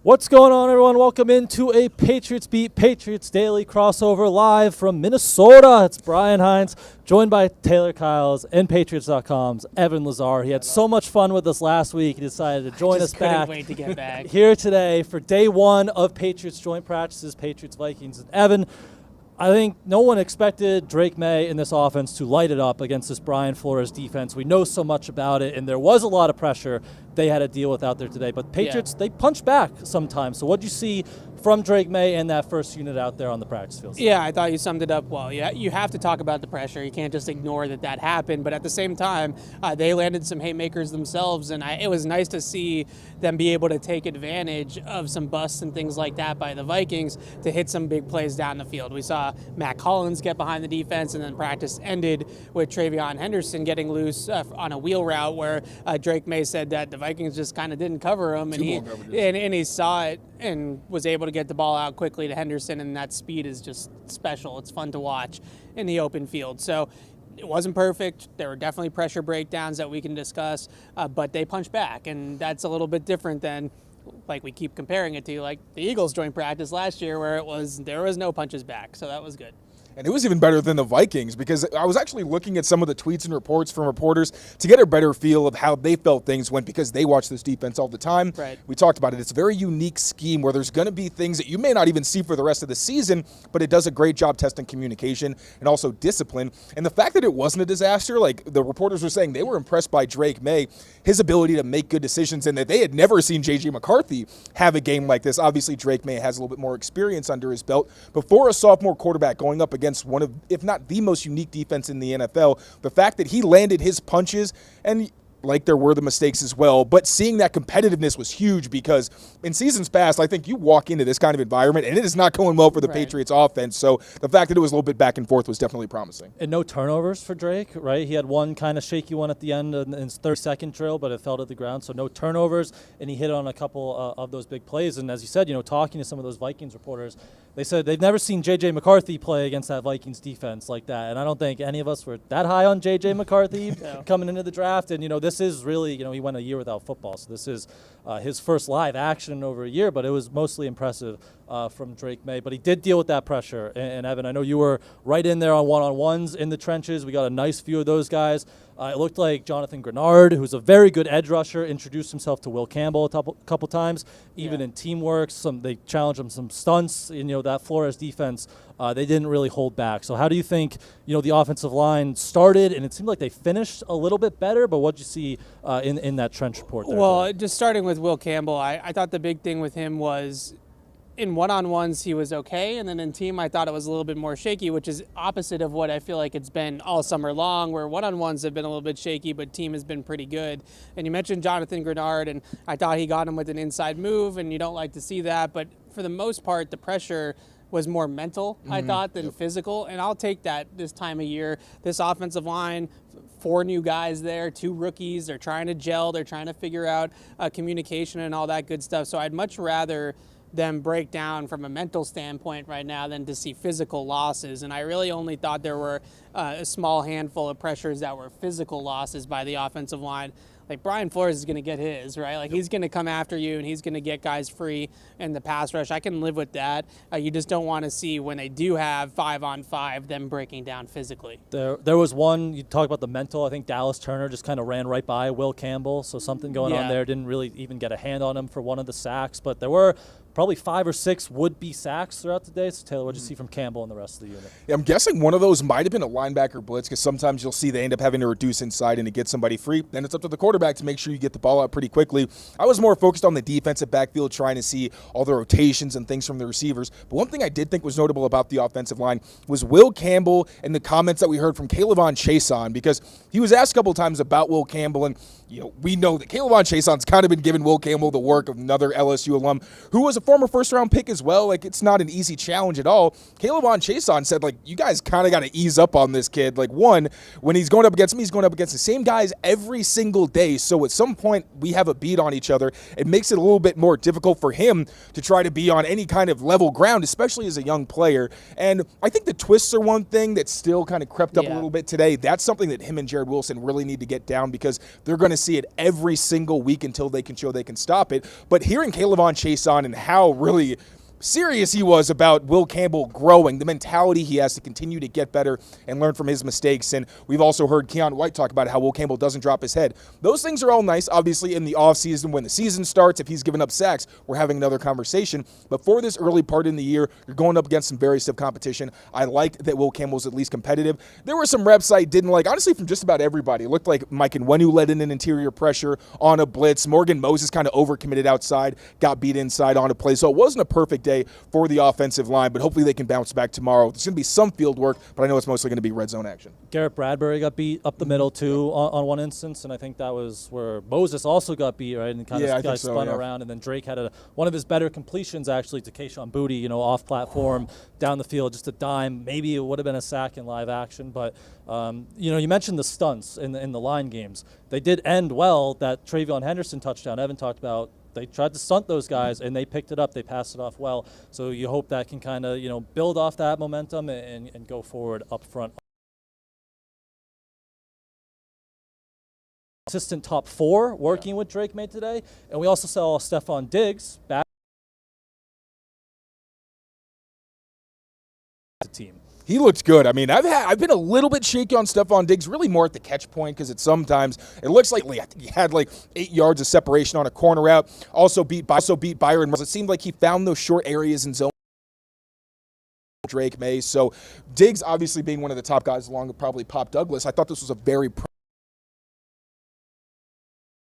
What's going on, everyone? Welcome into a Patriots Beat, Patriots Daily crossover live from Minnesota. It's Brian Hines, joined by Tayler Kyles and Patriots.com's Evan Lazar. He had so much fun with us last week. He decided to join us back. Couldn't wait to get back. Here today for day one of Patriots joint practices, Patriots-Vikings. And Evan, I think no one expected Drake May in this offense to light it up against this Brian Flores defense. We know so much about it, and there was a lot of pressure they had to deal with out there today. But Patriots, they punch back sometimes. So what did you see from Drake May and that first unit out there on the practice field? Yeah, I thought you summed it up well. Yeah, you have to talk about the pressure. You can't just ignore that happened. But at the same time, they landed some haymakers themselves, and it was nice to see them be able to take advantage of some busts and things like that by the Vikings to hit some big plays down the field. We saw Matt Collins get behind the defense, and then practice ended with Travion Henderson getting loose on a wheel route where Drake May said that the Vikings just kind of didn't cover him, and he saw it and was able to get the ball out quickly to Henderson, and that speed is just special. It's fun to watch in the open field. So it wasn't perfect. There were definitely pressure breakdowns that we can discuss, but they punched back, and that's a little bit different than, like we keep comparing it to, like the Eagles joint practice last year where there was no punches back. So that was good. And it was even better than the Vikings because I was actually looking at some of the tweets and reports from reporters to get a better feel of how they felt things went because they watch this defense all the time. Right. We talked about it. It's a very unique scheme where there's going to be things that you may not even see for the rest of the season, but it does a great job testing communication and also discipline. And the fact that it wasn't a disaster, like the reporters were saying, they were impressed by Drake May, his ability to make good decisions, and that they had never seen J.J. McCarthy have a game like this. Obviously, Drake May has a little bit more experience under his belt, but for a sophomore quarterback going up against one of, if not the most unique defense in the NFL, the fact that he landed his punches, and like there were the mistakes as well, but seeing that competitiveness was huge because in seasons past, I think you walk into this kind of environment and it is not going well for the Patriots offense. So the fact that it was a little bit back and forth was definitely promising. And no turnovers for Drake, right? He had one kind of shaky one at the end in his 30-second drill, but it fell to the ground. So no turnovers, and he hit on a couple of those big plays. And as you said, talking to some of those Vikings reporters, they said they've never seen J.J. McCarthy play against that Vikings defense like that. And I don't think any of us were that high on J.J. McCarthy coming into the draft. And, this is really, he went a year without football. So this is his first live action in over a year, but it was mostly impressive from Drake May. But he did deal with that pressure. And Evan, I know you were right in there on one-on-ones in the trenches. We got a nice view of those guys. It looked like Jonathan Grenard, who's a very good edge rusher, introduced himself to Will Campbell a couple times, even in teamwork. They challenged him some stunts. That Flores defense, they didn't really hold back. So how do you think, the offensive line started, and it seemed like they finished a little bit better, but what did you see in that trench report there? Well, just starting with Will Campbell, I thought the big thing with him was in one-on-ones he was okay, and then in team I thought it was a little bit more shaky, which is opposite of what I feel like it's been all summer long, where one-on-ones have been a little bit shaky, but team has been pretty good. And you mentioned Jonathan Grenard, and I thought he got him with an inside move, and you don't like to see that, but for the most part, the pressure was more mental, I thought, than physical, and I'll take that this time of year. This offensive line, 4 new guys there, 2 rookies, they're trying to gel, they're trying to figure out communication and all that good stuff, so I'd much rather them break down from a mental standpoint right now than to see physical losses. And I really only thought there were a small handful of pressures that were physical losses by the offensive line. Like Brian Flores is going to get his, right? Like he's going to come after you and he's going to get guys free in the pass rush. I can live with that. You just don't want to see when they do have 5-on-5 them breaking down physically. There was one, you talk about the mental, I think Dallas Turner just kind of ran right by Will Campbell, so something going on there. Didn't really even get a hand on him for one of the sacks, but there were probably 5 or 6 would-be sacks throughout the day. So, Taylor, what did you see from Campbell and the rest of the unit? Yeah, I'm guessing one of those might have been a linebacker blitz because sometimes you'll see they end up having to reduce inside and to get somebody free. Then it's up to the quarterback to make sure you get the ball out pretty quickly. I was more focused on the defensive backfield, trying to see all the rotations and things from the receivers. But one thing I did think was notable about the offensive line was Will Campbell and the comments that we heard from Callahan Chason, because he was asked a couple times about Will Campbell, and we know that Callahan Chason's kind of been giving Will Campbell the work of another LSU alum who was a former first-round pick as well. Like, it's not an easy challenge at all. K'Lavon Chaisson said, like, you guys kind of got to ease up on this kid. Like, one, when he's going up against me, he's going up against the same guys every single day. So at some point, we have a beat on each other. It makes it a little bit more difficult for him to try to be on any kind of level ground, especially as a young player. And I think the twists are one thing that still kind of crept up a little bit today. That's something that him and Jared Wilson really need to get down, because they're going to see it every single week until they can show they can stop it. But hearing K'Lavon Chaisson and how really serious he was about Will Campbell growing, the mentality he has to continue to get better and learn from his mistakes. And we've also heard Keon White talk about how Will Campbell doesn't drop his head. Those things are all nice, obviously, in the offseason. When the season starts, if he's giving up sacks, we're having another conversation. But for this early part in the year, you're going up against some very stiff competition. I liked that Will Campbell's at least competitive. There were some reps I didn't like, honestly, from just about everybody. It looked like Mike Nwenu let in an interior pressure on a blitz. Morgan Moses kind of overcommitted outside, got beat inside on a play. So it wasn't a perfect day for the offensive line, but hopefully they can bounce back tomorrow. There's going to be some field work, but I know it's mostly going to be red zone action. Garrett Bradbury got beat up the middle, too, on one instance, and I think that was where Moses also got beat, right, and kind of spun around, and then Drake had one of his better completions, actually, to Kayshon Boutte, off platform, down the field, just a dime. Maybe it would have been a sack in live action, but, you mentioned the stunts in the line games. They did end well. That Travion Henderson touchdown Evan talked about, they tried to stunt those guys, and they picked it up. They passed it off well. So you hope that can kind of, build off that momentum and go forward up front. Assistant top 4 working with Drake made today. And we also saw Stefon Diggs back to the team. He looked good. I mean, I've been a little bit shaky on Stefon Diggs, really more at the catch point, because sometimes it looks like he had like 8 yards of separation on a corner route. Also beat Byron. It seemed like he found those short areas in zone. Drake May. So Diggs obviously being one of the top guys, along with probably Pop Douglas. I thought this was a very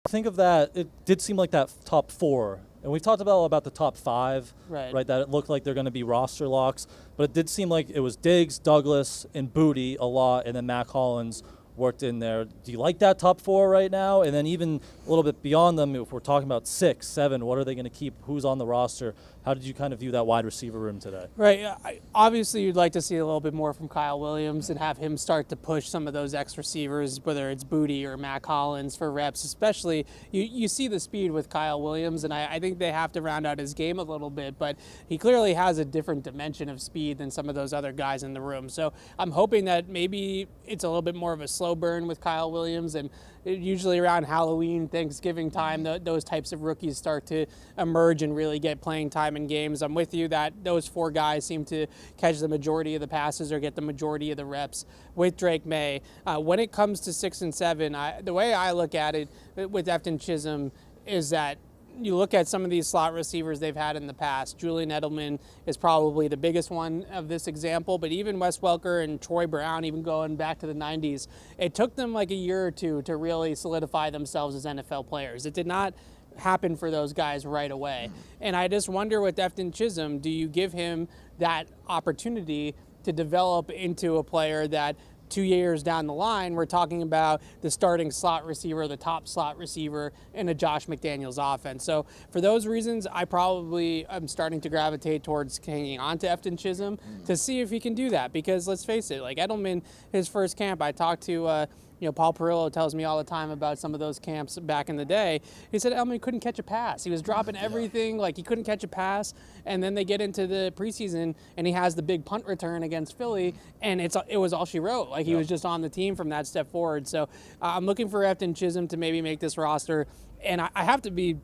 think of that. It did seem like that top 4. And we've talked about the top 5, right? That it looked like they're going to be roster locks. But it did seem like it was Diggs, Douglas, and Boutte a lot, and then Mac Hollins worked in there. Do you like that top 4 right now? And then even a little bit beyond them, if we're talking about 6, 7, what are they going to keep? Who's on the roster? How did you kind of view that wide receiver room today? Right. Obviously, you'd like to see a little bit more from Kyle Williams and have him start to push some of those X receivers, whether it's Boutte or Mac Hollins, for reps. Especially, you see the speed with Kyle Williams, and I think they have to round out his game a little bit, but he clearly has a different dimension of speed than some of those other guys in the room. So I'm hoping that maybe it's a little bit more of a slow burn with Kyle Williams, and usually around Halloween, Thanksgiving time, those types of rookies start to emerge and really get playing time in games. I'm with you that those 4 guys seem to catch the majority of the passes or get the majority of the reps with Drake May. When it comes to 6 and 7, the way I look at it with Efton Chisholm is that you look at some of these slot receivers they've had in the past. Julian Edelman is probably the biggest one of this example, but even Wes Welker and Troy Brown, even going back to the 90s, it took them like a year or two to really solidify themselves as NFL players. It did not happen for those guys right away. And I just wonder with Efton Chisholm, do you give him that opportunity to develop into a player that 2 years down the line, we're talking about the starting slot receiver, the top slot receiver in a Josh McDaniels offense. So for those reasons, I probably am starting to gravitate towards hanging on to Efton Chisholm to see if he can do that. Because let's face it, like Edelman, his first camp, I talked to Paul Perillo tells me all the time about some of those camps back in the day. He said Edelman couldn't catch a pass. He was dropping everything, like he couldn't catch a pass. And then they get into the preseason, and he has the big punt return against Philly, and it was all she wrote. Like he was just on the team from that step forward. So I'm looking for Efton Chisholm to maybe make this roster. And I have to be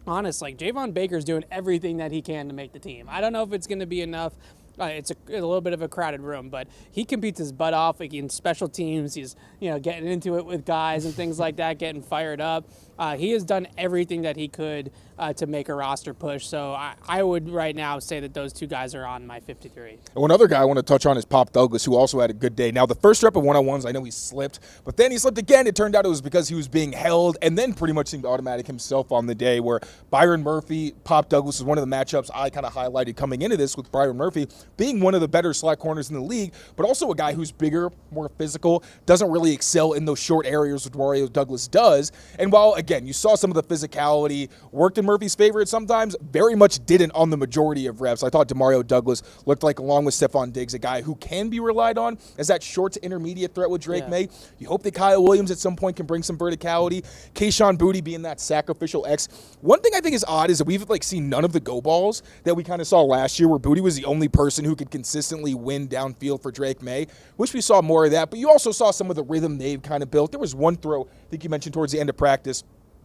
honest, like Javon Baker's doing everything that he can to make the team. I don't know if it's going to be enough. It's a little bit of a crowded room, but he competes his butt off in special teams. He's getting into it with guys and things like that, getting fired up. He has done everything that he could to make a roster push. So I would right now say that those 2 guys are on my 53. And one other guy I want to touch on is Pop Douglas, who also had a good day. Now, the first rep of one-on-ones, I know he slipped, but then he slipped again. It turned out it was because he was being held, and then pretty much seemed automatic himself on the day, where Byron Murphy, Pop Douglas is one of the matchups I kind of highlighted coming into this, with Byron Murphy being one of the better slot corners in the league, but also a guy who's bigger, more physical, doesn't really excel in those short areas, which Mario Douglas does. And while, again, you saw some of the physicality, worked in Murphy's favorite sometimes, very much didn't on the majority of reps. I thought Demario Douglas looked like, along with Stefon Diggs, a guy who can be relied on as that short to intermediate threat with Drake May. You hope that Kyle Williams at some point can bring some verticality. Kayshawn Boutte being that sacrificial X. One thing I think is odd is that we've seen none of the go balls that we kind of saw last year, where Boutte was the only person who could consistently win downfield for Drake May. Wish we saw more of that, but you also saw some of the rhythm they've kind of built. There was one throw, I think you mentioned towards the end of practice,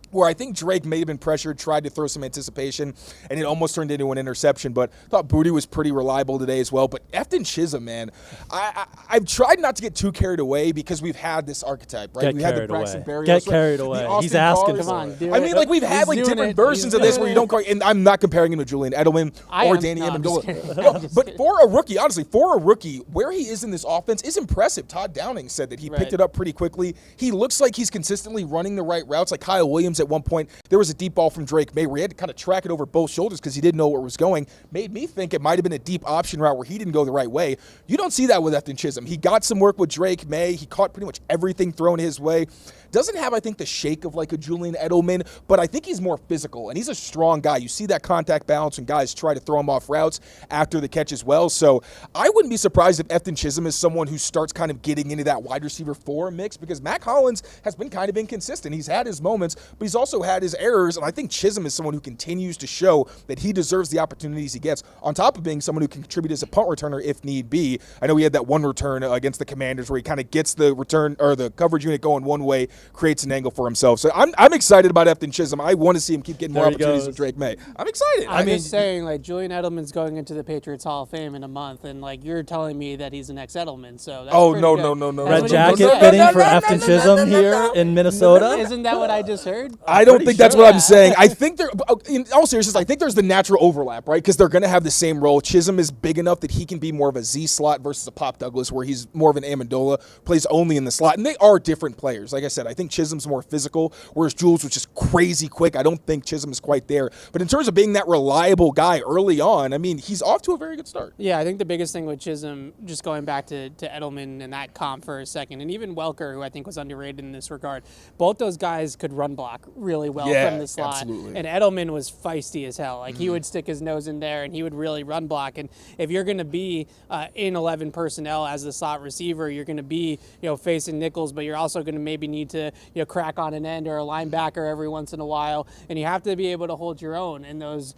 where I think Drake may have been pressured, tried to throw some anticipation, and it almost turned into an interception. But I thought Boutte was pretty reliable today as well. But Efton Chisholm, man, I've tried not to get too carried away because we've had this archetype, right? We had the Braxton Berrios. Get carried away. He's asking Come on, for it. do I mean, we've had different versions of this where you don't quite, and I'm not comparing him to Julian Edelman or Danny Amendola. But for a rookie, honestly, where he is in this offense is impressive. Todd Downing said that he picked it up pretty quickly. He looks like he's consistently running the right routes. Like Kyle Williams at one point, there was a deep ball from Drake May where he had to kind of track it over both shoulders because he didn't know where it was going. Made me think it might have been a deep option route where he didn't go the right way. You don't see that with Efton Chisholm. He got some work with Drake May. He caught pretty much everything thrown his way. Doesn't have, I think, the shake of like a Julian Edelman, but I think he's more physical, and he's a strong guy. You see that contact balance when guys try to throw him off routes after the catch as well. So I wouldn't be surprised if Efton Chisholm is someone who starts kind of getting into that wide receiver 4 mix, because Mac Hollins has been kind of inconsistent. He's had his moments, but he's also had his errors, and I think Chisholm is someone who continues to show that he deserves the opportunities he gets, on top of being someone who can contribute as a punt returner if need be. I know he had that one return against the Commanders where he kind of gets the return or the coverage unit going one way, creates an angle for himself. So I'm excited about Efton Chisholm. I want to see him keep getting more opportunities with Drake May. I'm excited. I'm just saying, like, Julian Edelman's going into the Patriots Hall of Fame in a month, and like you're telling me that he's an ex-Edelman. So that's no. Red jacket fitting for Efton Chisholm here in Minnesota. Isn't that what I just heard? I don't think that's what I'm saying. I think in all seriousness, I think there's the natural overlap, right? Because they're going to have the same role. Chisholm is big enough that he can be more of a Z slot versus a Pop Douglas, where he's more of an Amendola, plays only in the slot. And they are different players. Like I said, I think Chisholm's more physical, whereas Jules was just crazy quick. I don't think Chisholm is quite there. But in terms of being that reliable guy early on, I mean, he's off to a very good start. Yeah, I think the biggest thing with Chisholm, just going back to Edelman and that comp for a second, and even Welker, who I think was underrated in this regard, both those guys could run block really well from the slot. Absolutely. And Edelman was feisty as hell. Like, he would stick his nose in there, and he would really run block. And if you're going to be in 11 personnel as the slot receiver, you're going to be, facing nickels, but you're also going to maybe need to, crack on an end or a linebacker every once in a while, and you have to be able to hold your own in those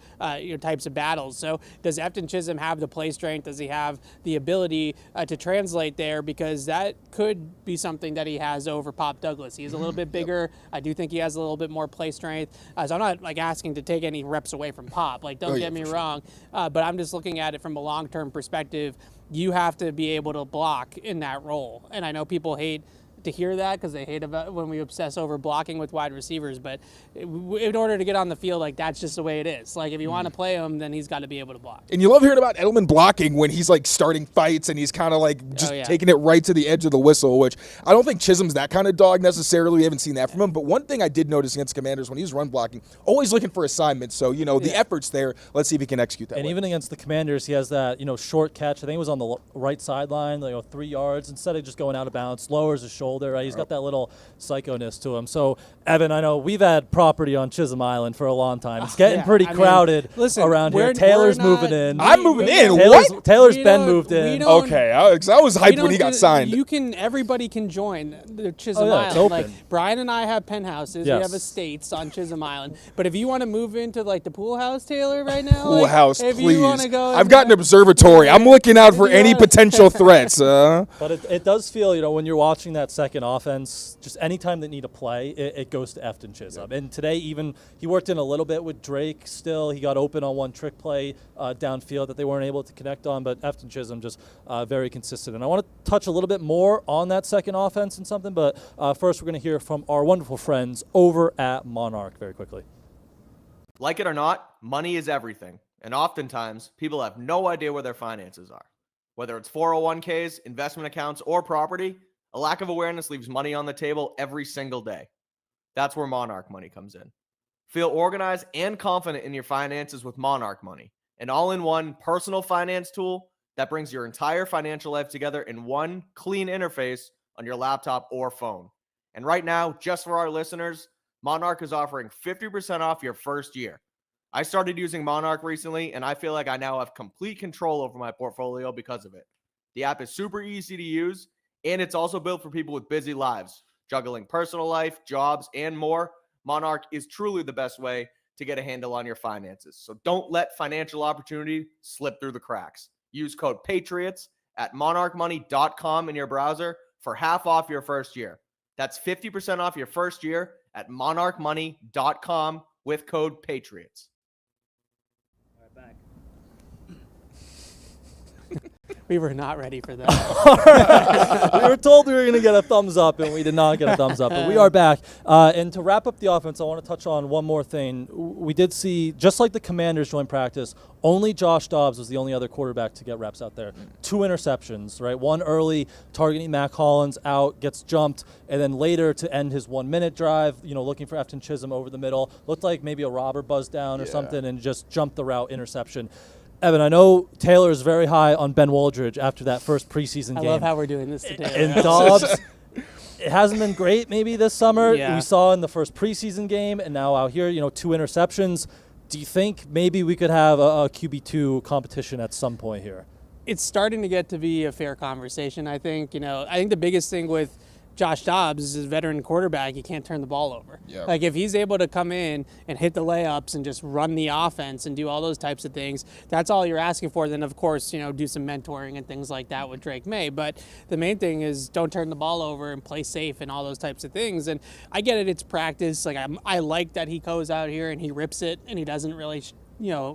types of battles. So does Efton Chisholm have the play strength? Does he have the ability to translate there? Because that could be something that he has over Pop Douglas. He's a little bit bigger. I do think he has a little bit more play strength. So I'm not asking to take any reps away from Pop. Don't get me wrong. But I'm just looking at it from a long-term perspective. You have to be able to block in that role. And I know people hate to hear that because they hate about when we obsess over blocking with wide receivers, but in order to get on the field, that's just the way it is. If you want to play him, then he's got to be able to block. And you love hearing about Edelman blocking when he's starting fights and he's kind of just taking it right to the edge of the whistle, which I don't think Chisholm's that kind of dog necessarily. We haven't seen that from him. But one thing I did notice against Commanders when he was run blocking, always looking for assignments. So, the effort's there. Let's see if he can execute that. And even against the Commanders, he has that, short catch. I think it was on the right sideline, 3 yards. Instead of just going out of bounds, lowers his shoulder, right? He's got that little psychoness to him. So, Evan, I know we've had property on Chisholm Island for a long time. It's getting pretty crowded around here. Taylor's moving in. I'm moving in. Taylor's been moved in. Okay, I was hyped when he got signed. Everybody can join the Chisholm Island. Brian and I have penthouses. Yes. We have estates on Chisholm Island. But if you want to move into the pool house, Taylor, right now, pool house, if please. You want to go, I've got an observatory. I'm looking out for any potential threats. But it does feel, when you're watching that second offense, just anytime they need a play, it goes to Efton Chisholm. And today, even he worked in a little bit with Drake. Still, he got open on one trick play downfield that they weren't able to connect on. But Efton Chisholm just very consistent. And I want to touch a little bit more on that second offense and something. But first, we're going to hear from our wonderful friends over at Monarch very quickly. Like it or not, money is everything. And oftentimes, people have no idea where their finances are. Whether it's 401ks, investment accounts, or property, a lack of awareness leaves money on the table every single day. That's where Monarch Money comes in. Feel organized and confident in your finances with Monarch Money, an all-in-one personal finance tool that brings your entire financial life together in one clean interface on your laptop or phone. And right now, just for our listeners, Monarch is offering 50% off your first year. I started using Monarch recently, and I feel like I now have complete control over my portfolio because of it. The app is super easy to use, and it's also built for people with busy lives, juggling personal life, jobs, and more. Monarch is truly the best way to get a handle on your finances. So don't let financial opportunity slip through the cracks. Use code PATRIOTS at monarchmoney.com in your browser for half off your first year. That's 50% off your first year at monarchmoney.com with code PATRIOTS. We were not ready for that. We were told we were going to get a thumbs up, and we did not get a thumbs up. But we are back. And to wrap up the offense, I want to touch on one more thing. We did see, just like the Commanders joined practice, only Josh Dobbs was the only other quarterback to get reps out there. 2 interceptions, right? One early, targeting Mac Hollins, out, gets jumped, and then later to end his 1-minute drive, looking for Efton Chisholm over the middle. Looked like maybe a robber buzzed down or something and just jumped the route, interception. Evan, I know Taylor is very high on Ben Woldridge after that first preseason game. I love how we're doing this today. And Dobbs, it hasn't been great maybe this summer. Yeah. We saw in the first preseason game, and now out here, 2 interceptions. Do you think maybe we could have a QB2 competition at some point here? It's starting to get to be a fair conversation, I think. I think the biggest thing with Josh Dobbs is a veteran quarterback. He can't turn the ball over. Yeah. Like, if he's able to come in and hit the layups and just run the offense and do all those types of things, that's all you're asking for. Then, of course, do some mentoring and things like that with Drake May. But the main thing is don't turn the ball over and play safe and all those types of things. And I get it. It's practice. Like, I like that he goes out here and he rips it and he doesn't really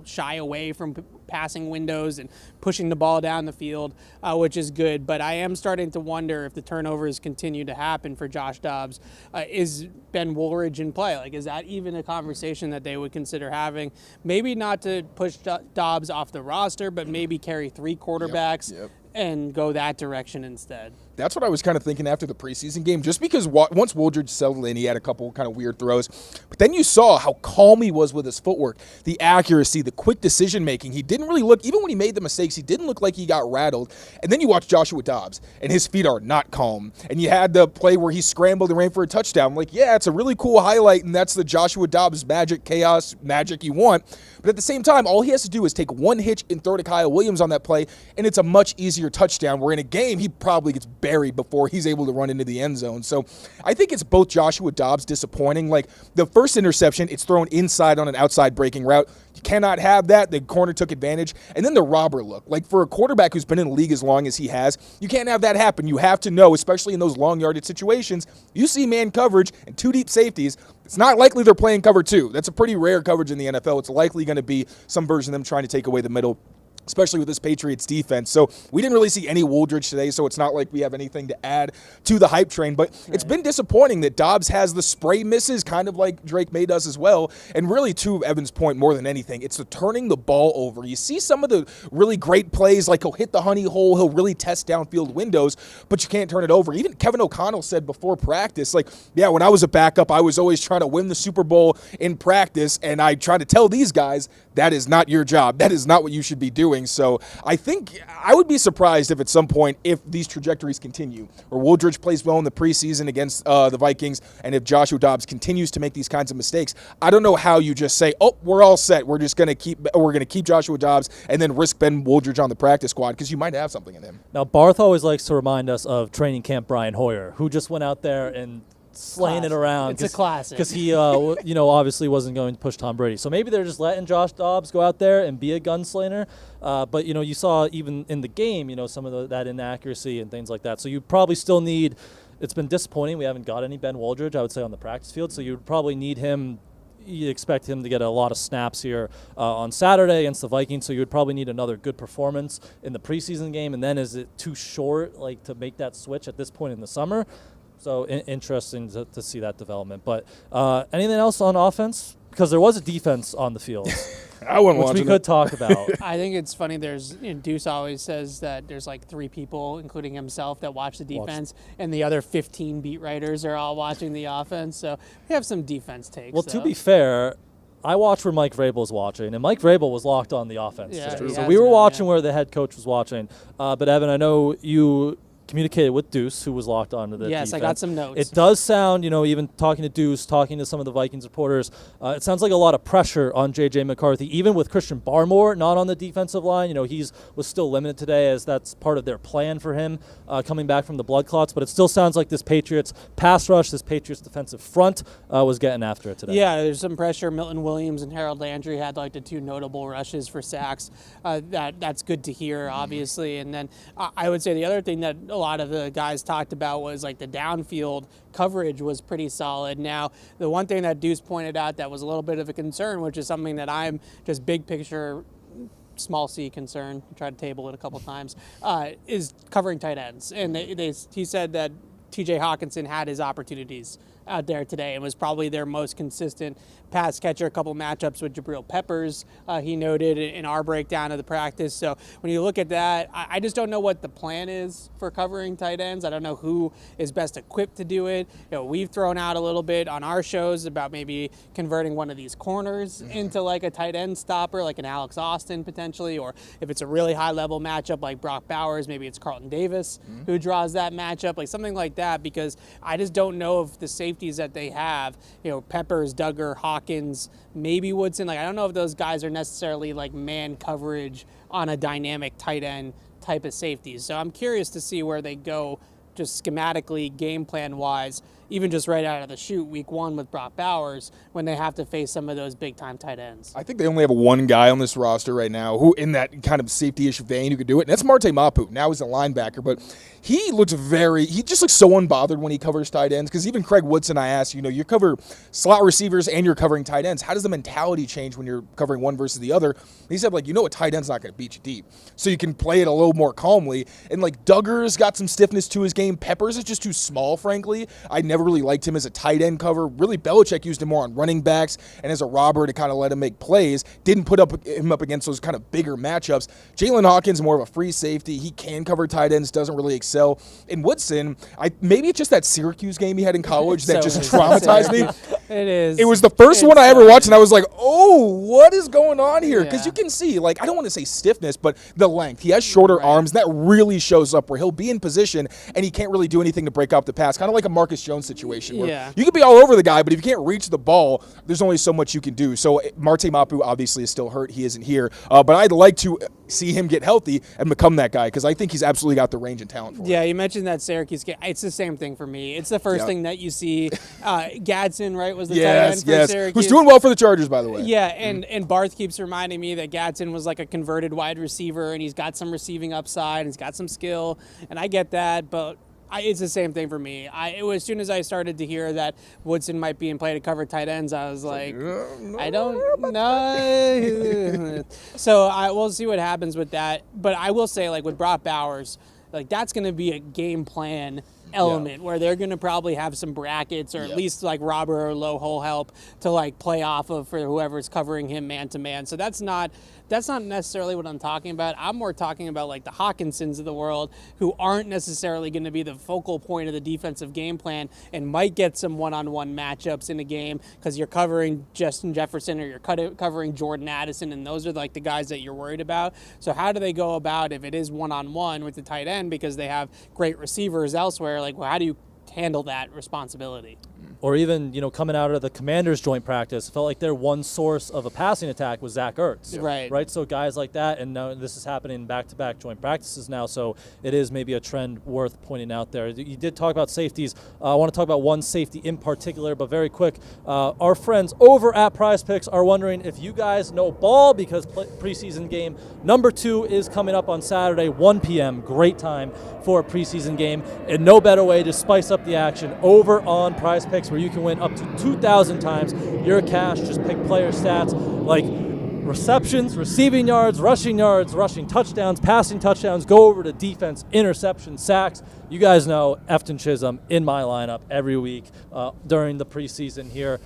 shy away from passing windows and pushing the ball down the field, which is good. But I am starting to wonder if the turnovers continue to happen for Josh Dobbs. Is Ben Woolridge in play? Like, is that even a conversation that they would consider having? Maybe not to push Dobbs off the roster, but maybe carry 3 quarterbacks and go that direction instead. That's what I was kind of thinking after the preseason game, just because once Woolridge settled in, he had a couple kind of weird throws. But then you saw how calm he was with his footwork, the accuracy, the quick decision-making. He didn't really look, even when he made the mistakes, he didn't look like he got rattled. And then you watch Joshua Dobbs, and his feet are not calm. And you had the play where he scrambled and ran for a touchdown. Like, yeah, it's a really cool highlight, and that's the Joshua Dobbs magic, chaos magic you want. But at the same time, all he has to do is take one hitch and throw to Kyle Williams on that play, and it's a much easier touchdown, where in a game, he probably gets buried before he's able to run into the end zone. So I think it's both Joshua Dobbs disappointing. Like, the first interception, it's thrown inside on an outside breaking route. You cannot have that. The corner took advantage. And then the robber look. Like, for a quarterback who's been in the league as long as he has, you can't have that happen. You have to know, especially in those long yardage situations, you see man coverage and 2 deep safeties, it's not likely they're playing cover 2. That's a pretty rare coverage in the NFL. It's likely going to be some version of them trying to take away the middle, especially with this Patriots defense. So we didn't really see any Woolridge today, so it's not like we have anything to add to the hype train. But it's been disappointing that Dobbs has the spray misses, kind of like Drake May does as well. And really, to Evan's point, more than anything, it's the turning the ball over. You see some of the really great plays, like he'll hit the honey hole, he'll really test downfield windows, but you can't turn it over. Even Kevin O'Connell said before practice, like, yeah, when I was a backup, I was always trying to win the Super Bowl in practice, and I try to tell these guys, that is not your job. That is not what you should be doing. So I think I would be surprised if at some point, if these trajectories continue, or Woolridge plays well in the preseason against the Vikings, and if Joshua Dobbs continues to make these kinds of mistakes, I don't know how you just say, oh, we're all set. We're just going to keep Joshua Dobbs and then risk Ben Woolridge on the practice squad, because you might have something in him. Now, Barth always likes to remind us of training camp Brian Hoyer, who just went out there and slaying it around. It's a classic. Because he, obviously wasn't going to push Tom Brady. So maybe they're just letting Josh Dobbs go out there and be a gunslinger. But, you saw even in the game, some of that inaccuracy and things like that. So you probably still need – it's been disappointing. We haven't got any Ben Woolridge, I would say, on the practice field. So you would probably need him – you expect him to get a lot of snaps here on Saturday against the Vikings, so you would probably need another good performance in the preseason game. And then is it too short, to make that switch at this point in the summer? So interesting to see that development. But anything else on offense? Because there was a defense on the field, which we could talk about. I think it's funny. There's Deuce always says that there's 3 people, including himself, that watch the defense, and the other 15 beat writers are all watching the offense. So we have some defense takes. Well, to be fair, I watch where Mike Vrabel's watching, and Mike Vrabel was locked on the offense today. So we were watching where the head coach was watching. But Evan, I know you communicated with Deuce, who was locked onto the Yes, defense. I got some notes. It does sound, even talking to Deuce, talking to some of the Vikings reporters, it sounds like a lot of pressure on J.J. McCarthy, even with Christian Barmore not on the defensive line. Was still limited today, as that's part of their plan for him coming back from the blood clots. But it still sounds like this Patriots pass rush, this Patriots defensive front was getting after it today. Yeah, there's some pressure. Milton Williams and Harold Landry had like the 2 notable rushes for sacks. That's good to hear, obviously. And then I would say the other thing that a lot of the guys talked about was like the downfield coverage was pretty solid. Now, the one thing that Deuce pointed out that was a little bit of a concern, which is something that I'm just big picture, small c concern, tried to table it a couple times, is covering tight ends. And he said that TJ Hawkinson had his opportunities out there today and was probably their most consistent pass catcher. A couple matchups with Jabril Peppers, he noted in our breakdown of the practice. So when you look at that, I just don't know what the plan is for covering tight ends. I don't know who is best equipped to do it. We've thrown out a little bit on our shows about maybe converting one of these corners into like a tight end stopper, like an Alex Austin potentially, or if it's a really high level matchup like Brock Bowers, maybe it's Carlton Davis who draws that matchup, like something like that, because I just don't know if the safeties that they have, Peppers, Duggar, Hawkins, maybe Woodson, like I don't know if those guys are necessarily like man coverage on a dynamic tight end type of safeties. So I'm curious to see where they go just schematically, game plan wise, even just right out of the chute week 1 with Brock Bowers when they have to face some of those big time tight ends. I think they only have one guy on this roster right now who in that kind of safety-ish vein who could do it, and that's Marte Mapu. Now he's a linebacker, but he just looks so unbothered when he covers tight ends, because even Craig Woodson, I asked, you cover slot receivers and you're covering tight ends. How does the mentality change when you're covering one versus the other? He said, a tight end's not going to beat you deep, so you can play it a little more calmly. And Duggar's got some stiffness to his game. Peppers is just too small, frankly. I never really liked him as a tight end cover. Really, Belichick used him more on running backs and as a robber to kind of let him make plays. Didn't put him up against those kind of bigger matchups. Jalen Hawkins, more of a free safety. He can cover tight ends, doesn't really excel. And Woodson, maybe it's just that Syracuse game he had in college that just traumatized me. It is. It was the first one I ever watched, and I was like, oh, what is going on here? Because you can see, I don't want to say stiffness, but the length. He has shorter arms. That really shows up where he'll be in position, and he can't really do anything to break up the pass. Kind of like a Marcus Jones situation where you can be all over the guy, but if you can't reach the ball, there's only so much you can do. So Marte Mapu obviously is still hurt. He isn't here. But I'd like to see him get healthy and become that guy, because I think he's absolutely got the range and talent for it. Yeah, you mentioned that Syracuse game. It's the same thing for me. It's the first thing that you see. Gadsden, right, was the tight end for Syracuse. Who's doing well for the Chargers, by the way. Yeah, and Barth keeps reminding me that Gadsden was like a converted wide receiver, and he's got some receiving upside, and he's got some skill, and I get that, but it's the same thing for me. As soon as I started to hear that Woodson might be in play to cover tight ends, I was like, I don't know. So we'll see what happens with that. But I will say, with Brock Bowers, that's going to be a game plan element where they're going to probably have some brackets or at least robber or low hole help to play off of for whoever's covering him man to man. So that's not necessarily what I'm talking about. I'm more talking about the Hawkinsons of the world, who aren't necessarily going to be the focal point of the defensive game plan and might get some one-on-one matchups in a game because you're covering Justin Jefferson or you're covering Jordan Addison, and those are the guys that you're worried about. So how do they go about if it is one-on-one with the tight end because they have great receivers elsewhere? How do you handle that responsibility? Or even, coming out of the Commanders joint practice, it felt like their one source of a passing attack was Zach Ertz. Right. So guys like that, and now this is happening back-to-back joint practices now, so it is maybe a trend worth pointing out there. You did talk about safeties. I want to talk about one safety in particular, but very quick. Our friends over at PrizePicks are wondering if you guys know ball, because preseason game number 2 is coming up on Saturday, 1 p.m. Great time for a preseason game, and no better way to spice up the action over on PrizePicks, where you can win up to 2,000 times your cash. Just pick player stats like receptions, receiving yards, rushing touchdowns, passing touchdowns. Go over to defense, interception, sacks. You guys know Efton Chisholm in my lineup every week during the preseason here.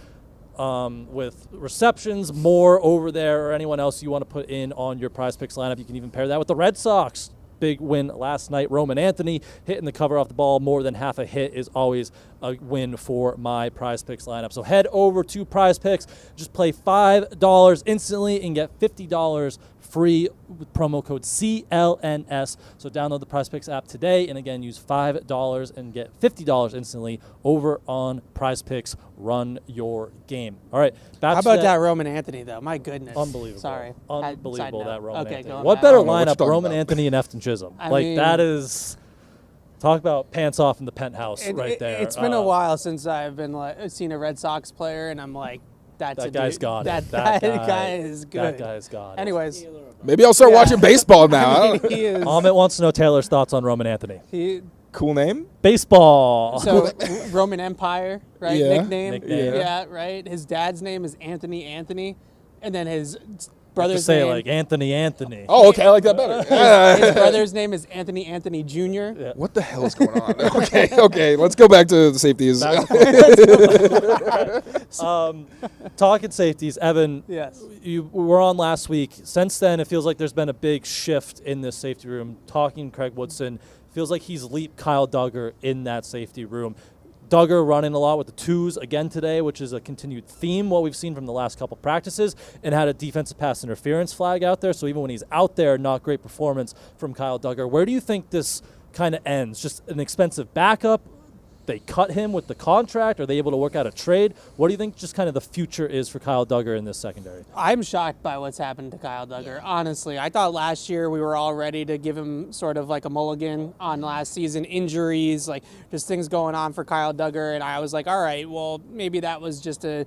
With receptions, more over there, or anyone else you want to put in on your PrizePicks lineup. You can even pair that with the Red Sox. Big win last night. Roman Anthony hitting the cover off the ball. More than half a hit is always a win for my PrizePicks lineup. So head over to PrizePicks. Just play $5 instantly and get $50 free with promo code CLNS. So download the PrizePicks app today, and again, use $5 and get $50 instantly over on PrizePicks. Run your game. All right. How about that Roman Anthony, though? My goodness. Unbelievable. Sorry. Unbelievable, that Roman Okay, Anthony. go on What that. better I don't know what lineup, you're Roman talking about. Anthony and Efton Chisholm? I Like, mean, that is... Talk about pants off in the penthouse right there. It's been a while since I've been seen a Red Sox player, and I'm like, that guy's got it. That guy is good. That guy's got it. Anyways, Maybe I'll start watching baseball now. I don't- he is. Amit wants to know Taylor's thoughts on Roman Anthony. Cool name. Baseball. So Roman Empire, right? Yeah. Nickname. Yeah. Yeah, right. His dad's name is Anthony, and then his to brother's say name. like Anthony. Oh, okay, I like that better. His brother's name is Anthony Jr. What the hell is going on? Okay, let's go back to the safeties. Talking safeties, Evan. Yes. You were on last week. Since then, it feels like there's been a big shift in this safety room. Talking Craig Woodson, feels like he's leaped Kyle Duggar in that safety room. Duggar running a lot with the twos again today, which is a continued theme, what we've seen from the last couple practices, and had a defensive pass interference flag out there. So even when he's out there, not great performance from Kyle Duggar. Where do you think this kind of ends? Just an expensive backup? They cut him with the contract? Are they able to work out a trade? What do you think just kind of the future is for Kyle Duggar in this secondary? I'm shocked by what's happened to Kyle Duggar, honestly. I thought last year we were all ready to give him sort of like a mulligan on last season. Injuries, like just things going on for Kyle Duggar. And I was like, all right, well, maybe that was just a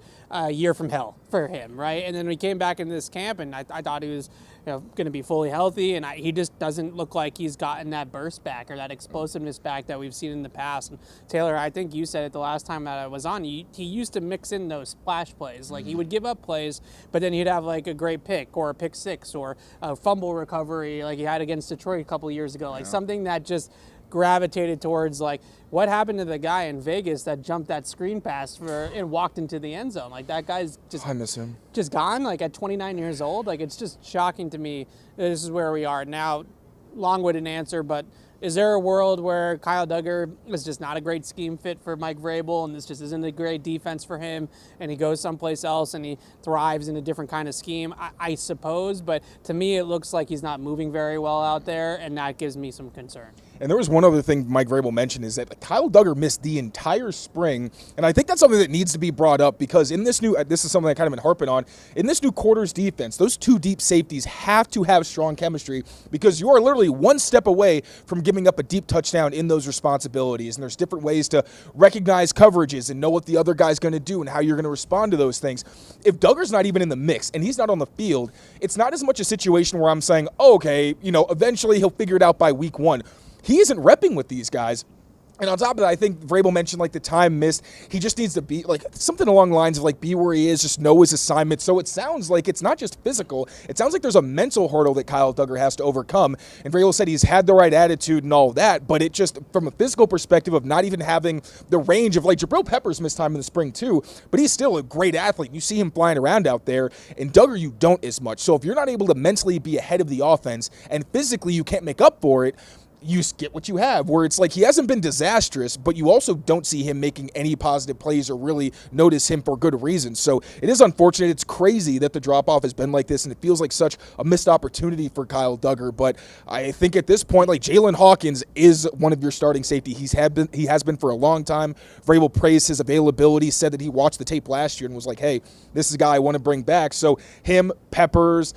year from hell for him, right? And then we came back in this camp, and I thought he was going to be fully healthy, and he just doesn't look like he's gotten that burst back or that explosiveness back that we've seen in the past. And Taylor, I think you said it the last time that I was on, he used to mix in those splash plays. Like, he would give up plays, but then he'd have like a great pick or a pick six or a fumble recovery like he had against Detroit a couple years ago, like something that just gravitated towards like what happened to the guy in Vegas that jumped that screen pass and walked into the end zone. Like, that guy's just I miss him. just gone, like at 29 years old. Like, it's just shocking to me that this is where we are now. Long-winded answer, but is there a world where Kyle Duggar is just not a great scheme fit for Mike Vrabel, and this just isn't a great defense for him, and he goes someplace else and he thrives in a different kind of scheme? I suppose, but to me it looks like he's not moving very well out there, and that gives me some concern. And there was one other thing Mike Vrabel mentioned is that Kyle Duggar missed the entire spring. And I think that's something that needs to be brought up because in this this is something I kind of been harping on, in this new quarters defense, those two deep safeties have to have strong chemistry because you are literally one step away from giving up a deep touchdown in those responsibilities. And there's different ways to recognize coverages and know what the other guy's going to do and how you're going to respond to those things. If Duggar's not even in the mix and he's not on the field, it's not as much a situation where I'm saying, oh, okay, eventually he'll figure it out by week one. He isn't repping with these guys. And on top of that, I think Vrabel mentioned like the time missed. He just needs to be like something along the lines of like be where he is, just know his assignment. So it sounds like it's not just physical. It sounds like there's a mental hurdle that Kyle Duggar has to overcome. And Vrabel said he's had the right attitude and all that, but it just from a physical perspective of not even having the range of like Jabril Peppers missed time in the spring too, but he's still a great athlete. You see him flying around out there, and Duggar you don't as much. So if you're not able to mentally be ahead of the offense and physically you can't make up for it, you get what you have, where it's like he hasn't been disastrous, but you also don't see him making any positive plays or really notice him for good reasons. So it is unfortunate. It's crazy that the drop-off has been like this, and it feels like such a missed opportunity for Kyle Duggar. But I think at this point, like Jalen Hawkins is one of your starting safety. He has been for a long time. Vrabel praised his availability, said that he watched the tape last year and was like, hey, this is a guy I want to bring back. So him, Peppers,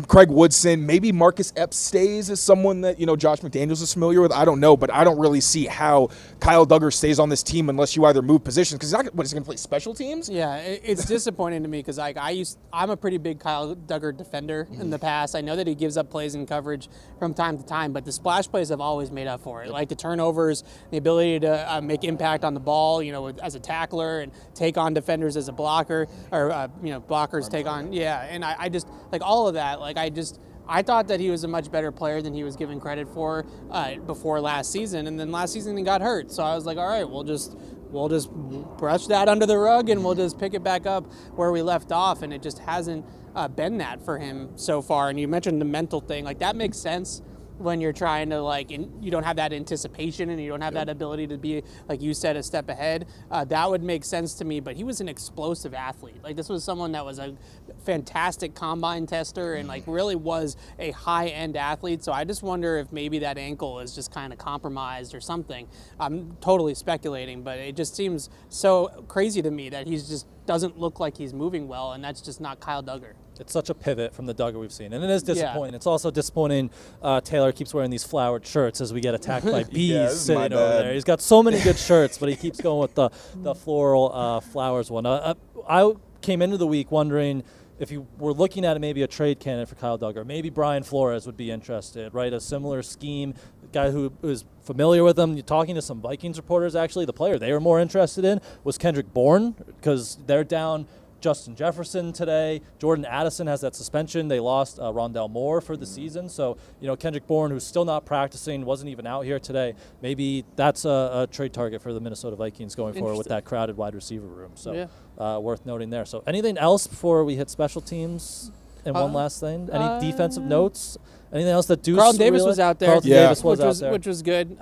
Craig Woodson, maybe Marcus Epps stays as someone that, Josh McDaniels is familiar with. I don't know, but I don't really see how Kyle Duggar stays on this team unless you either move positions. Because he's going to play special teams? Yeah, it's disappointing to me because I'm a pretty big Kyle Duggar defender in the past. I know that he gives up plays in coverage from time to time, but the splash plays have always made up for it. Like the turnovers, the ability to make impact on the ball, as a tackler and take on defenders as a blocker, or blockers take on, and I just like all of that. Like I thought that he was a much better player than he was given credit for before last season, and then last season he got hurt. So I was like, all right, we'll just brush that under the rug and we'll just pick it back up where we left off, and it just hasn't been that for him so far. And you mentioned the mental thing, like that makes sense when you're trying to you don't have that anticipation and you don't have that ability to be, like you said, a step ahead. That would make sense to me, but he was an explosive athlete. Like this was someone that was fantastic combine tester and like really was a high-end athlete. So I just wonder if maybe that ankle is just kind of compromised or something. I'm totally speculating, but it just seems so crazy to me that he's just doesn't look like he's moving well, and that's just not Kyle Duggar. It's such a pivot from the Duggar we've seen, and it is disappointing. It's also disappointing Tayler keeps wearing these flowered shirts as we get attacked by bees sitting over there. He's got so many good shirts, but he keeps going with the floral flowers one. I came into the week wondering if you were looking at maybe a trade candidate for Kyle Duggar, maybe Brian Flores would be interested, right? A similar scheme, guy who is familiar with him. You're talking to some Vikings reporters, actually. The player they were more interested in was Kendrick Bourne because they're down Justin Jefferson today. Jordan Addison has that suspension. They lost Rondell Moore for the season. So, Kendrick Bourne, who's still not practicing, wasn't even out here today. Maybe that's a trade target for the Minnesota Vikings going forward with that crowded wide receiver room. So worth noting there. So anything else before we hit special teams? And one last thing, any defensive notes? Anything else that Carlton Davis was out there. Carlton Davis was out there. Which was good.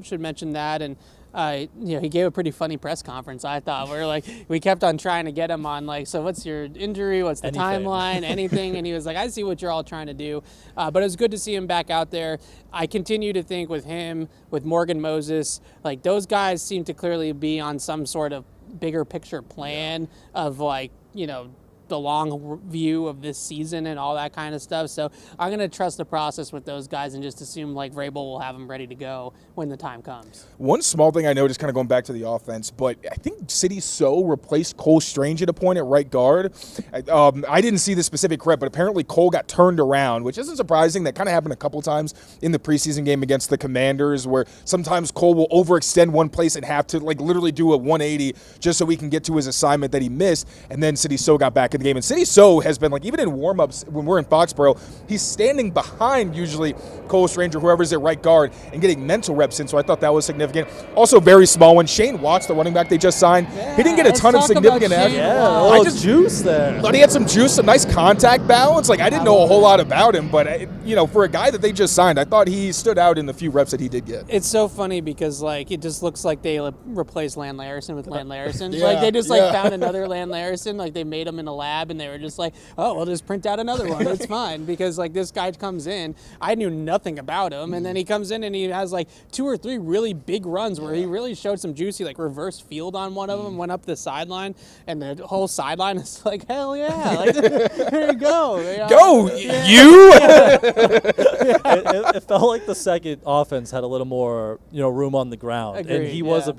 Should mention that. And he gave a pretty funny press conference, I thought, where we kept on trying to get him on so what's your injury, what's the timeline, anything, and he was like, I see what you're all trying to do, but it was good to see him back out there. I continue to think with him, with Morgan Moses, those guys seem to clearly be on some sort of bigger picture plan of the long view of this season and all that kind of stuff. So I'm going to trust the process with those guys and just assume Vrabel will have them ready to go when the time comes. One small thing I noticed, kind of going back to the offense, but I think City So replaced Cole Strange at a point at right guard. I didn't see the specific rep, but apparently Cole got turned around, which isn't surprising. That kind of happened a couple times in the preseason game against the Commanders, where sometimes Cole will overextend one place and have to literally do a 180 just so he can get to his assignment that he missed, and then City So got back in the game. And City So has been, even in warm-ups when we're in Foxboro, he's standing behind usually Cole Strange or whoever's at right guard and getting mental reps in, so I thought that was significant. Also very small one, Shane Watts, the running back they just signed, he didn't get a ton of significant action. Yeah, a little juice there. But he had some juice, some nice contact balance. I didn't know a whole lot about him, but, for a guy that they just signed, I thought he stood out in the few reps that he did get. It's so funny because, it just looks like they replaced Land Larison with Land Larison. They just, found another Land Larison. They made him in a lab, and they were just oh, we'll just print out another one. It's fine. Because, this guy comes in, I knew nothing about him, and then he comes in and he has, 2 or 3 really big runs where he really showed some juicy, reverse field on one of them, went up the sideline, and the whole sideline is hell yeah. There you go. Go, you! It felt like the second offense had a little more, room on the ground. Agreed, and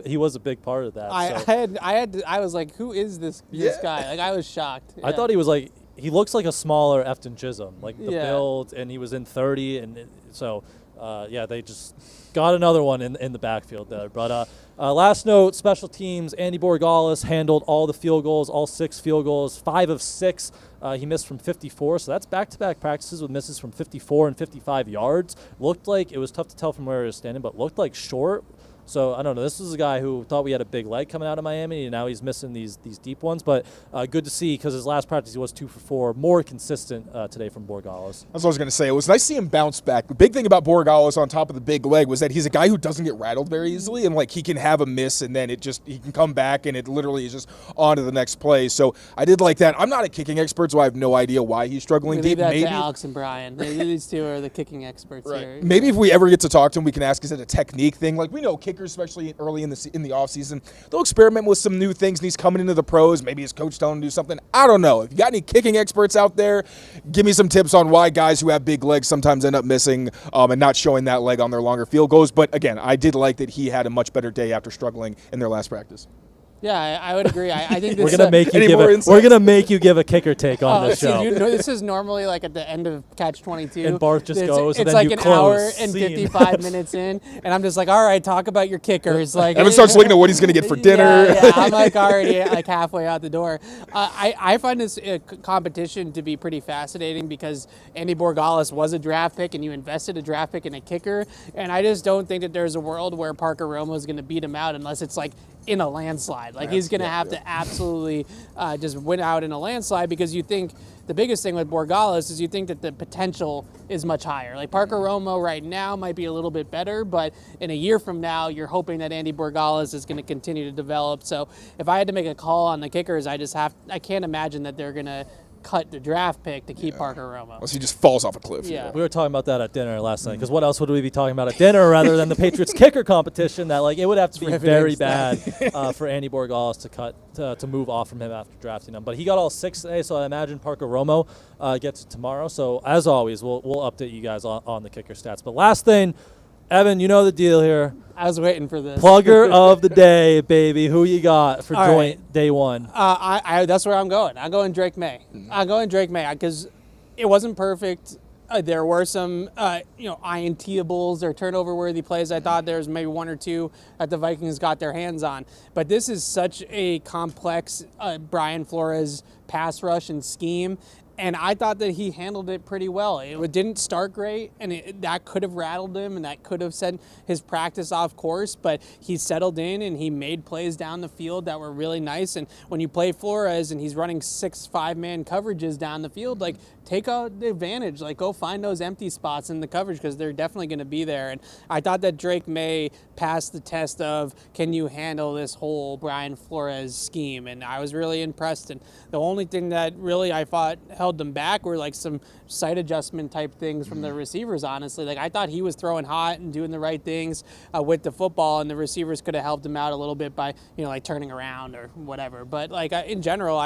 he was a big part of that. I was like, who is this guy? I was shocked. I thought he was he looks like a smaller Efton Chisholm, the build, and he was in 30, and so they just got another one in the backfield there. But last note, special teams, Andy Borregales handled all the field goals, all 6 field goals, 5 of 6. He missed from 54, so that's back-to-back practices with misses from 54 and 55 yards. Looked like, it was tough to tell from where he was standing, but looked like short. So, I don't know. This was a guy who thought we had a big leg coming out of Miami, and now he's missing these deep ones. But good to see, because his last practice he was 2 for 4. More consistent today from Borregales. That's what I was going to say. It was nice to see him bounce back. The big thing about Borregales on top of the big leg was that he's a guy who doesn't get rattled very easily, and he can have a miss, and then he can come back, and it literally is just on to the next play. So I did like that. I'm not a kicking expert, so I have no idea why he's struggling deep. Leave that to Alex and Brian. These two are the kicking experts here. Maybe if we ever get to talk to him, we can ask, is it a technique thing? We know kickers, especially early in the offseason, they'll experiment with some new things, and he's coming into the pros. Maybe his coach telling him to do something. I don't know. If you got any kicking experts out there, give me some tips on why guys who have big legs sometimes end up missing and not showing that leg on their longer field goals. But again, I did like that he had a much better day after struggling in their last practice. Yeah, I would agree. I think this we're gonna make you give a kicker take on this show. This is normally at the end of Catch 22, and Barth just goes. It's and then an close. Hour and 55 minutes in, and I'm just all right, talk about your kickers. Evan starts looking at what he's gonna get for dinner. Yeah, I'm already halfway out the door. I find this competition to be pretty fascinating because Andy Borregales was a draft pick, and you invested a draft pick in a kicker, and I just don't think that there's a world where Parker Romo is gonna beat him out unless it's in a landslide. He's going to have to absolutely just win out in a landslide, because you think the biggest thing with Borregales is you think that the potential is much higher. Parker Romo right now might be a little bit better, but in a year from now, you're hoping that Andy Borregales is going to continue to develop. So if I had to make a call on the kickers, I can't imagine that they're going to cut the draft pick to keep Parker Romo. Unless he just falls off a cliff. Yeah. We were talking about that at dinner last night, because what else would we be talking about at dinner rather than the Patriots kicker competition? That it would have to be very bad for Andy Borregales to move off from him after drafting him. But he got all 6 today, so I imagine Parker Romo gets it tomorrow. So as always, we'll update you guys on the kicker stats. But last thing, Evan, you know the deal here. I was waiting for this. Plugger of the day, baby. Who you got for All joint right. day one? That's where I'm going. I'm going Drake May. I'm going Drake May because it wasn't perfect. There were some, INT-ables or turnover-worthy plays. I thought there was maybe 1 or 2 that the Vikings got their hands on. But this is such a complex Brian Flores pass rush and scheme. And I thought that he handled it pretty well. It didn't start great, and that could have rattled him, and that could have sent his practice off course. But he settled in, and he made plays down the field that were really nice. And when you play Flores, and he's running 6 5-man coverages down the field, take out the advantage. Go find those empty spots in the coverage, because they're definitely going to be there. And I thought that Drake May passed the test of, can you handle this whole Brian Flores scheme? And I was really impressed. And the only thing that really I thought held them back were some sight adjustment type things from the receivers, honestly. I thought he was throwing hot and doing the right things with the football, and the receivers could have helped him out a little bit by, turning around or whatever. But in general,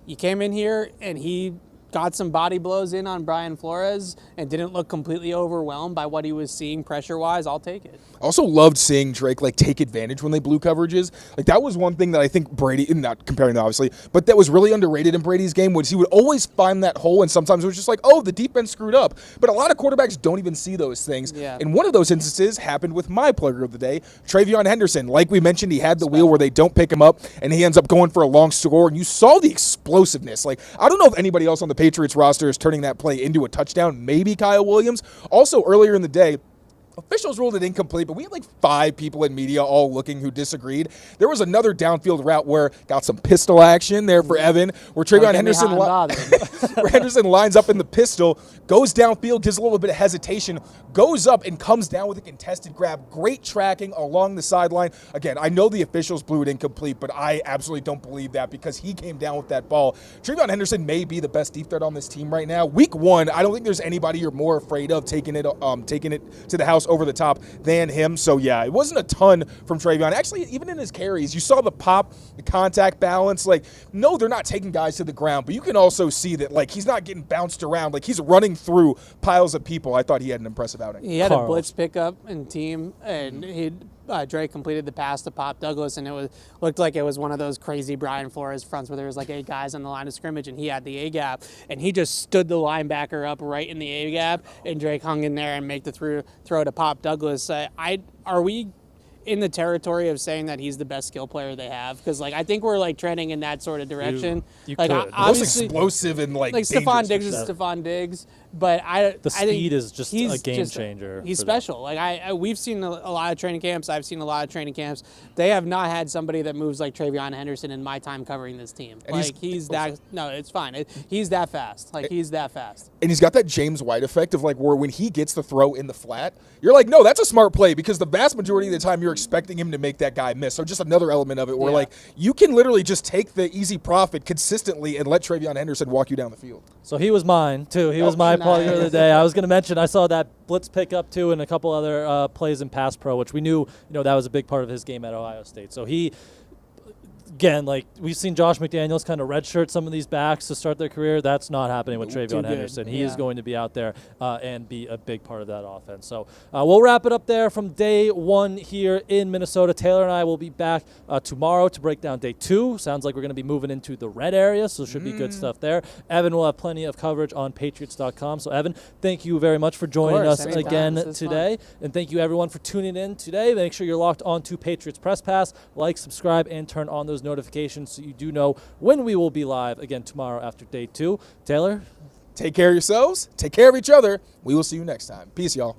you came in here and he got some body blows in on Brian Flores and didn't look completely overwhelmed by what he was seeing pressure-wise. I'll take it. I also loved seeing Drake take advantage when they blew coverages. That was one thing that I think Brady, not comparing them obviously, but that was really underrated in Brady's game, was he would always find that hole, and sometimes it was just the defense screwed up. But a lot of quarterbacks don't even see those things. Yeah. And one of those instances happened with my plugger of the day, Travion Henderson. Like we mentioned, he had the wheel where they don't pick him up, and he ends up going for a long score, and you saw the explosiveness. I don't know if anybody else on the Patriots roster is turning that play into a touchdown. Maybe Kyle Williams. Also, earlier in the day, officials ruled it incomplete, but we had 5 people in media all looking who disagreed. There was another downfield route where got some pistol action there for Evan, where Travion Henderson, where Henderson lines up in the pistol, goes downfield, gives a little bit of hesitation, goes up and comes down with a contested grab. Great tracking along the sideline. Again, I know the officials blew it incomplete, but I absolutely don't believe that, because he came down with that ball. Travion Henderson may be the best deep threat on this team right now. Week 1, I don't think there's anybody you're more afraid of taking it to the house over the top than him. So yeah, it wasn't a ton from Travion. Actually, even in his carries, you saw the pop, the contact balance. No, they're not taking guys to the ground, but you can also see that he's not getting bounced around. He's running through piles of people. I thought he had an impressive outing. He had a blitz pickup and team, and Drake completed the pass to Pop Douglas, and looked like it was one of those crazy Brian Flores fronts where there was 8 guys on the line of scrimmage, and he had the A-gap, and he just stood the linebacker up right in the A-gap, and Drake hung in there and made the throw to Pop Douglas. Are we in the territory of saying that he's the best skill player they have? Because I think we're trending in that sort of direction. You could. Most explosive and Stefon Diggs is Stefon Diggs, but the speed is just a game just changer. He's special. We've seen a lot of training camps. I've seen a lot of training camps. They have not had somebody that moves like Travion Henderson in my time covering this team. And he's that. No, it's fine. He's that fast. He's that fast. And he's got that James White effect of where when he gets the throw in the flat, you're no, that's a smart play, because the vast majority of the time you're expecting him to make that guy miss. So just another element of it where you can literally just take the easy profit consistently and let Travion Henderson walk you down the field. So he was mine too. He was my plugger of the day. I was going to mention I saw that blitz pickup too, and a couple other plays in pass pro, which we knew that was a big part of his game at Ohio State. So he. Again, we've seen Josh McDaniels kind of redshirt some of these backs to start their career. That's not happening with Travion Henderson. He is going to be out there and be a big part of that offense. So we'll wrap it up there from day 1 here in Minnesota. Taylor and I will be back tomorrow to break down day 2. Sounds like we're going to be moving into the red area, so should be good stuff there. Evan will have plenty of coverage on Patriots.com. So, Evan, thank you very much for joining us again today. And thank you, everyone, for tuning in today. Make sure you're locked on to Patriots Press Pass. Subscribe, and turn on those notifications so you do know when we will be live again tomorrow after day 2. Taylor? Take care of yourselves. Take care of each other. We will see you next time. Peace, y'all.